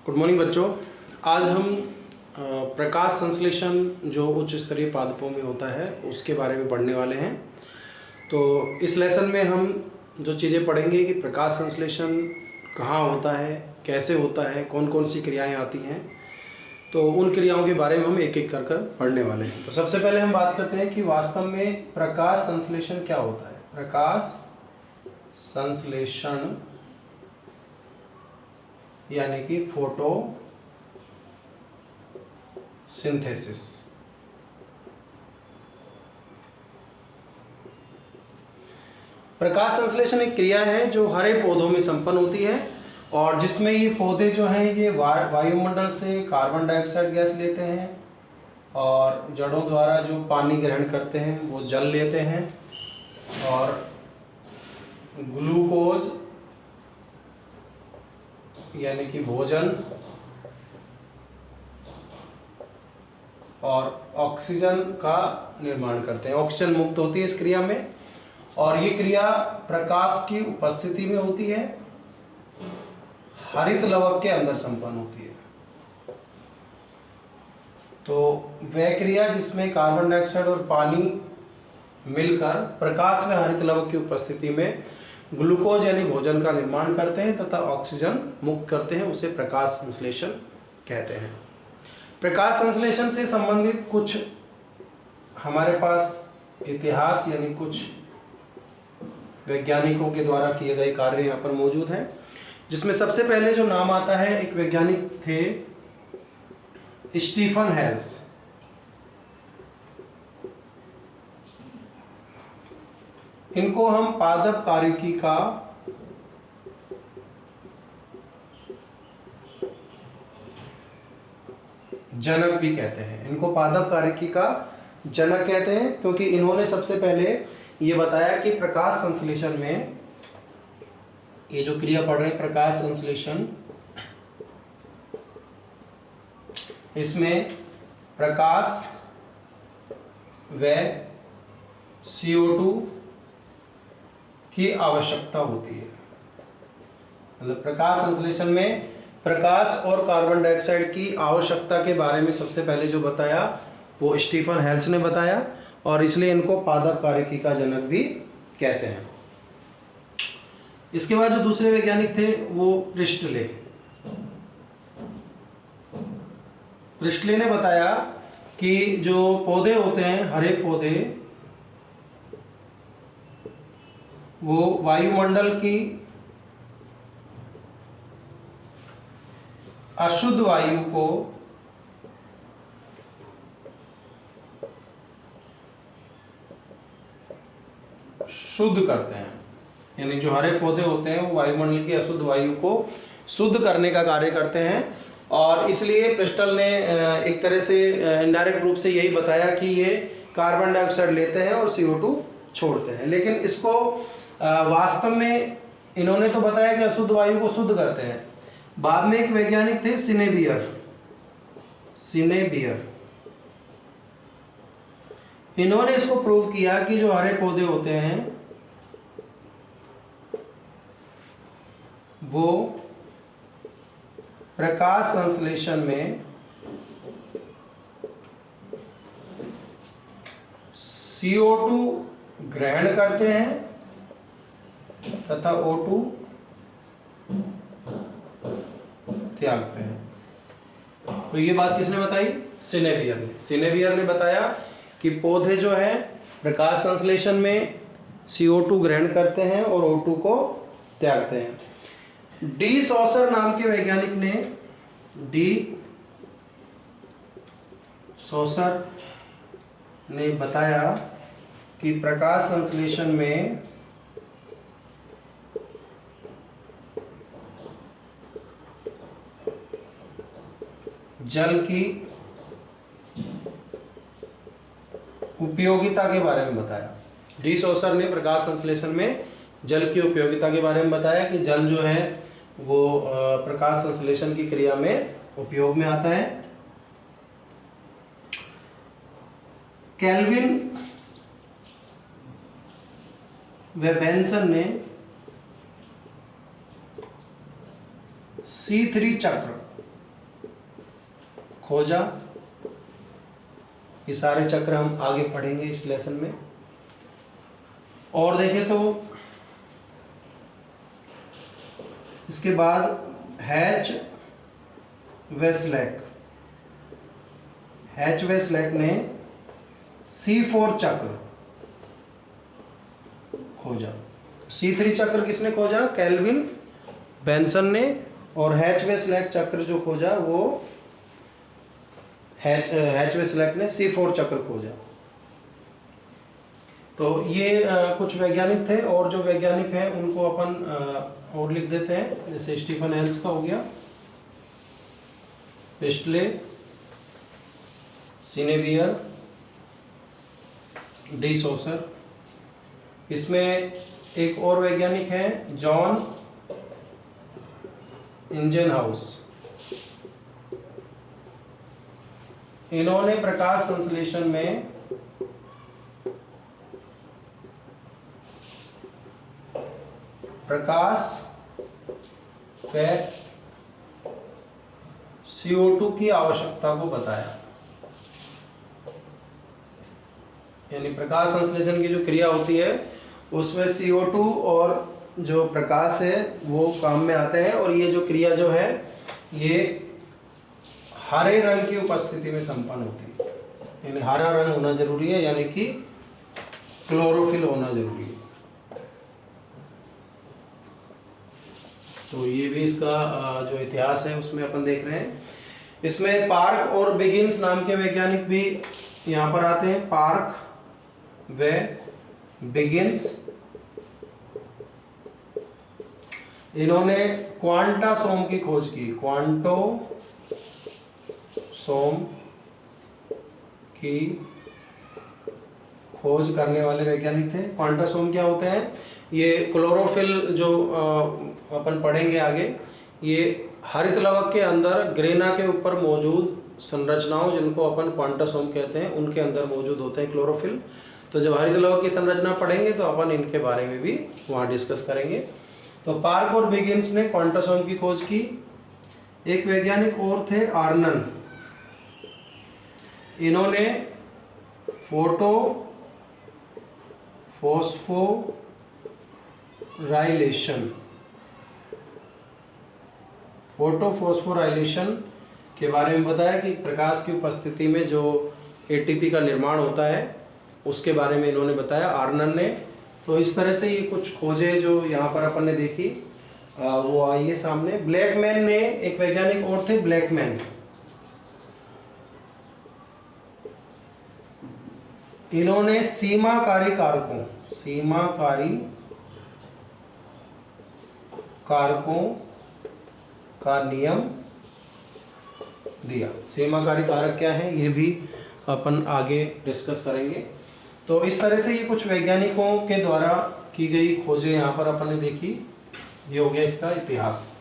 Good morning बच्चों। आज हम प्रकाश संश्लेषण जो उच्च स्तरीय पादपों में होता है उसके बारे में पढ़ने वाले हैं। तो इस लेसन में हम जो चीज़ें पढ़ेंगे कि प्रकाश संश्लेषण कहाँ होता है, कैसे होता है, कौन कौन सी क्रियाएं आती हैं, तो उन क्रियाओं के बारे में हम एक एक कर पढ़ने वाले हैं। तो सबसे पहले हम बात करते हैं कि वास्तव में प्रकाश संश्लेषण क्या होता है। प्रकाश संश्लेषण यानी कि फोटो सिंथेसिस। प्रकाश संश्लेषण एक क्रिया है जो हरे पौधों में संपन्न होती है और जिसमें ये पौधे जो हैं ये वायुमंडल से कार्बन डाइऑक्साइड गैस लेते हैं और जड़ों द्वारा जो पानी ग्रहण करते हैं वो जल लेते हैं और ग्लूकोज यानी कि भोजन और ऑक्सीजन का निर्माण करते हैं। ऑक्सीजन मुक्त होती है इस क्रिया में और ये क्रिया प्रकाश की उपस्थिति में होती है, हरित लवक के अंदर संपन्न होती है। तो वह क्रिया जिसमें कार्बन डाइऑक्साइड और पानी मिलकर प्रकाश में हरित लवक की उपस्थिति में ग्लूकोज यानी भोजन का निर्माण करते हैं तथा ऑक्सीजन मुक्त करते हैं, उसे प्रकाश संश्लेषण कहते हैं। प्रकाश संश्लेषण से संबंधित कुछ हमारे पास इतिहास यानी कुछ वैज्ञानिकों के द्वारा किए गए कार्य यहाँ पर मौजूद हैं, जिसमें सबसे पहले जो नाम आता है एक वैज्ञानिक थे स्टीफन हेल्स। इनको हम पादप कार्यकी का जनक भी कहते हैं। इनको पादप कार्यकी का जनक कहते हैं क्योंकि इन्होंने सबसे पहले ये बताया कि प्रकाश संश्लेषण में ये जो क्रिया पढ़ रहे हैं प्रकाश संश्लेषण, इसमें प्रकाश व CO2 की आवश्यकता होती है। मतलब प्रकाश संश्लेषण में प्रकाश और कार्बन डाइऑक्साइड की आवश्यकता के बारे में सबसे पहले जो बताया वो स्टीफन हेल्स ने बताया और इसलिए इनको पादप कार्यकी का जनक भी कहते हैं। इसके बाद जो दूसरे वैज्ञानिक थे वो प्रिस्टले ने बताया कि जो पौधे होते हैं हरे पौधे वो वायुमंडल की अशुद्ध वायु को शुद्ध करते हैं। यानी जो हरे पौधे होते हैं वो वायुमंडल की अशुद्ध वायु को शुद्ध करने का कार्य करते हैं और इसलिए प्रिस्टल ने एक तरह से इनडायरेक्ट रूप से यही बताया कि ये कार्बन डाइऑक्साइड लेते हैं और CO2 छोड़ते हैं। लेकिन इसको वास्तव में इन्होंने तो बताया कि अशुद्ध वायु को शुद्ध करते हैं। बाद में एक वैज्ञानिक थे सिनेबियर। इन्होंने इसको प्रूव किया कि जो हरे पौधे होते हैं वो प्रकाश संश्लेषण में CO2 ग्रहण करते हैं तथा O2 त्यागते हैं। तो ये बात किसने बताई? सिनेबियर ने बताया कि पौधे जो है प्रकाश संश्लेषण में CO2 ग्रहण करते हैं और O2 को त्यागते हैं। डी सॉसर नाम के वैज्ञानिक ने बताया कि प्रकाश संश्लेषण में जल की उपयोगिता के बारे में बताया। डी सॉसर ने प्रकाश संश्लेषण में जल की उपयोगिता के बारे में बताया कि जल जो है वो प्रकाश संश्लेषण की क्रिया में उपयोग में आता है। केल्विन व बेंसन ने C3 चक्र खोजा। ये सारे चक्र हम आगे पढ़ेंगे इस लेसन में। और देखें तो इसके बाद हैच वेस्लैक ने C4 चक्र खोजा। C3 चक्र किसने खोजा? केल्विन बेंसन ने। और हैच वेस्लैक चक्र जो खोजा वो हैच वेस्लैक ने C4 चक्र खोजा। तो ये कुछ वैज्ञानिक थे, और जो वैज्ञानिक हैं उनको अपन और लिख देते हैं। जैसे स्टीफन हेल्स का हो गया, पेस्टले, सिनेवियर, डी सोसर। इसमें एक और वैज्ञानिक हैं जॉन इंजनहाउस। इन्होंने प्रकाश संश्लेषण में प्रकाश पे CO2 की आवश्यकता को बताया। यानी प्रकाश संश्लेषण की जो क्रिया होती है उसमें CO2 और जो प्रकाश है वो काम में आते हैं। और ये जो क्रिया जो है ये हरे रंग की उपस्थिति में संपन्न होती है। यानी हरा रंग होना जरूरी है, यानी कि क्लोरोफिल होना जरूरी है। तो ये भी इसका जो इतिहास है उसमें अपन देख रहे हैं। इसमें पार्क और बिगिंस नाम के वैज्ञानिक भी यहाँ पर आते हैं। पार्क व बिगिंस, इन्होंने क्वांटासोम की खोज की। क्वांटोसोम की खोज करने वाले वैज्ञानिक थे। क्वांटासोम क्या होते हैं? ये क्लोरोफिल जो अपन पढ़ेंगे आगे, ये हरित लवक के अंदर ग्रेना के ऊपर मौजूद संरचनाओं, जिनको अपन क्वांटासोम कहते हैं, उनके अंदर मौजूद होते हैं क्लोरोफिल। तो जब हरित लवक की संरचना पढ़ेंगे तो अपन इनके बारे में भी वहाँ डिस्कस करेंगे। तो पार्क और बिगिंस ने क्वांटासोम की खोज की। एक वैज्ञानिक और थे आर्नन। इन्होंने फोटोफॉस्फोराइलेशन के बारे में बताया कि प्रकाश की उपस्थिति में जो ATP का निर्माण होता है उसके बारे में इन्होंने बताया, आर्नन ने। तो इस तरह से ये कुछ खोजें जो यहाँ पर अपन ने देखी वो आई है सामने। ब्लैकमैन ने, एक वैज्ञानिक और थे ब्लैकमैन। इन्होंने सीमाकारी कारकों का नियम दिया। सीमाकारी कारक क्या है ये भी अपन आगे डिस्कस करेंगे। तो इस तरह से ये कुछ वैज्ञानिकों के द्वारा की गई खोजें यहाँ पर अपन ने देखी। ये हो गया इसका इतिहास।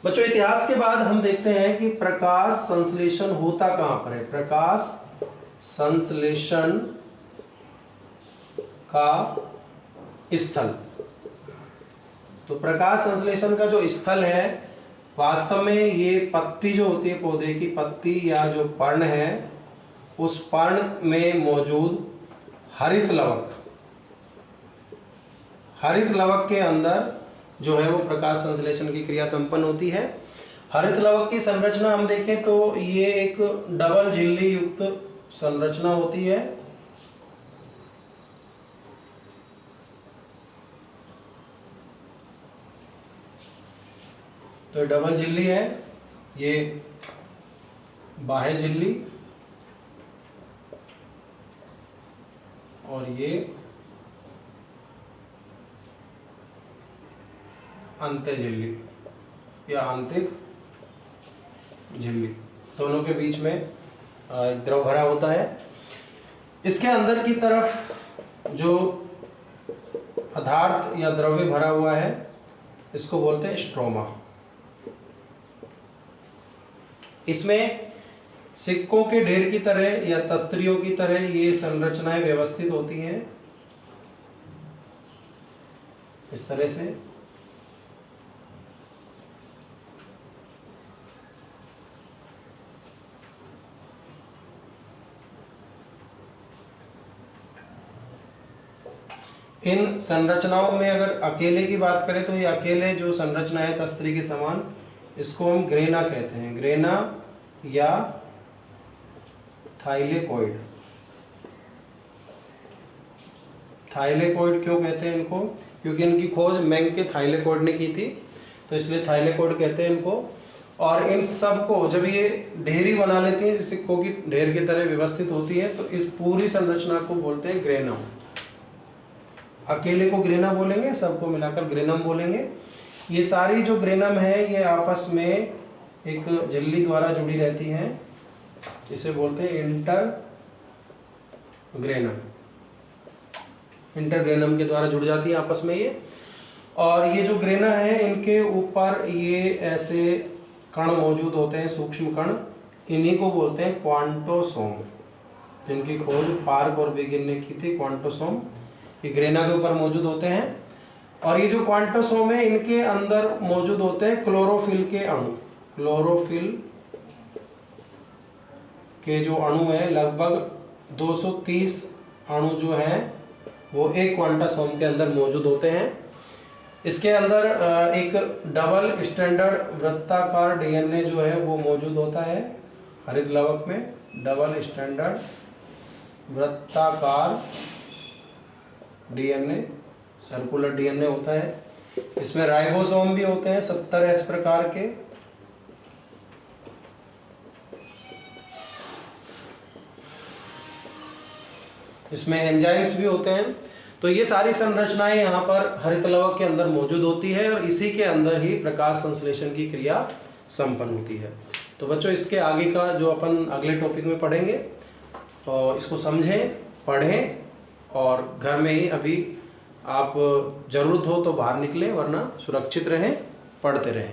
बच्चों, इतिहास के बाद हम देखते हैं कि प्रकाश संश्लेषण होता कहाँ पर है। प्रकाश संश्लेषण का स्थल। तो प्रकाश संश्लेषण का जो स्थल है, वास्तव में ये पत्ती जो होती है, पौधे की पत्ती या जो पर्ण है, उस पर्ण में मौजूद हरित लवक के अंदर जो है वो प्रकाश संश्लेषण की क्रिया संपन्न होती है। हरित लवक की संरचना हम देखें तो ये एक डबल झिल्ली युक्त संरचना होती है। तो डबल झिल्ली है, ये बाह्य झिल्ली और ये अंत्य झिल्ली या आंतरिक झिल्ली। दोनों के बीच में एक द्रव भरा होता है। इसके अंदर की तरफ जो पदार्थ या द्रव्य भरा हुआ है इसको बोलते हैं स्ट्रोमा। इसमें सिक्कों के ढेर की तरह या तस्तरियों की तरह ये संरचनाएं व्यवस्थित होती हैं इस तरह से। इन संरचनाओं में अगर अकेले की बात करें तो ये अकेले जो संरचना है तस्त्री के समान, इसको हम ग्रेना कहते हैं, ग्रेना या थाइलेकोइड। थाइलेकोइड क्यों कहते हैं इनको? क्योंकि इनकी खोज मेंग के थाइलेकोइड ने की थी, तो इसलिए थाइलेकोइड कहते हैं इनको। और इन सब को जब ये ढेरी बना लेती हैं, सिक्कों की ढेर की तरह व्यवस्थित होती है, तो इस पूरी संरचना को बोलते हैं ग्रेनम। अकेले को ग्रेना बोलेंगे, सबको मिलाकर ग्रेनम बोलेंगे। ये सारी जो ग्रेनम है ये आपस में एक झिल्ली द्वारा जुड़ी रहती हैं, इसे बोलते हैं इंटरग्रेनम। इंटरग्रेनम के द्वारा जुड़ जाती है आपस में ये। और ये जो ग्रेना है इनके ऊपर ये ऐसे कण मौजूद होते हैं, सूक्ष्म कण, इन्हीं को बोलते हैं क्वांटोसोम, जिनकी खोज पार्क और बेगिन ने की थी। क्वांटोसोम ये ग्रेना के ऊपर मौजूद होते हैं। और ये जो क्वांटोसोम है इनके अंदर मौजूद होते हैं क्लोरोफिल के अणु। क्लोरोफिल के जो अणु हैं लगभग 230 अणु जो हैं वो एक क्वांटोसोम के अंदर मौजूद होते हैं। इसके अंदर एक डबल स्टैंडर्ड वृत्ताकार डीएनए जो है वो मौजूद होता है हरित लवक में। डबल स्टैंडर्ड वृत्ताकार डीएनए, सर्कुलर डीएनए होता है। इसमें राइबोसोम भी होते हैं 70S प्रकार के। इसमें एंजाइम्स भी होते हैं। तो ये सारी संरचनाएं यहाँ पर हरित लवक के अंदर मौजूद होती है और इसी के अंदर ही प्रकाश संश्लेषण की क्रिया संपन्न होती है। तो बच्चों इसके आगे का जो अपन अगले टॉपिक में पढ़ेंगे, तो इसको समझें, पढ़ें और घर में ही अभी आप ज़रूरत हो तो बाहर निकलें, वरना सुरक्षित रहें, पढ़ते रहें।